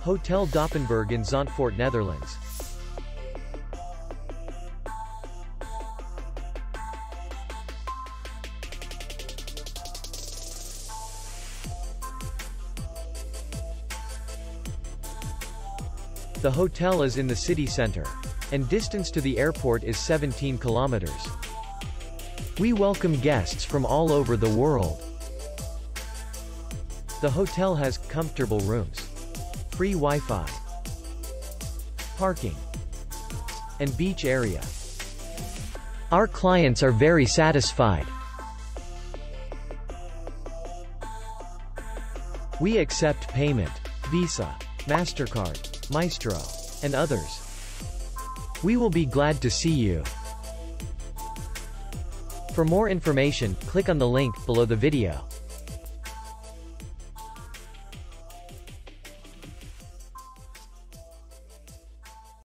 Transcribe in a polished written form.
Hotel Doppenberg in Zandvoort, Netherlands. The hotel is in the city center, and distance to the airport is 17 kilometers. We welcome guests from all over the world. The hotel has comfortable rooms, free Wi-Fi, parking, and beach area. Our clients are very satisfied. We accept payment, Visa, MasterCard, Maestro, and others. We will be glad to see you. For more information, click on the link below the video.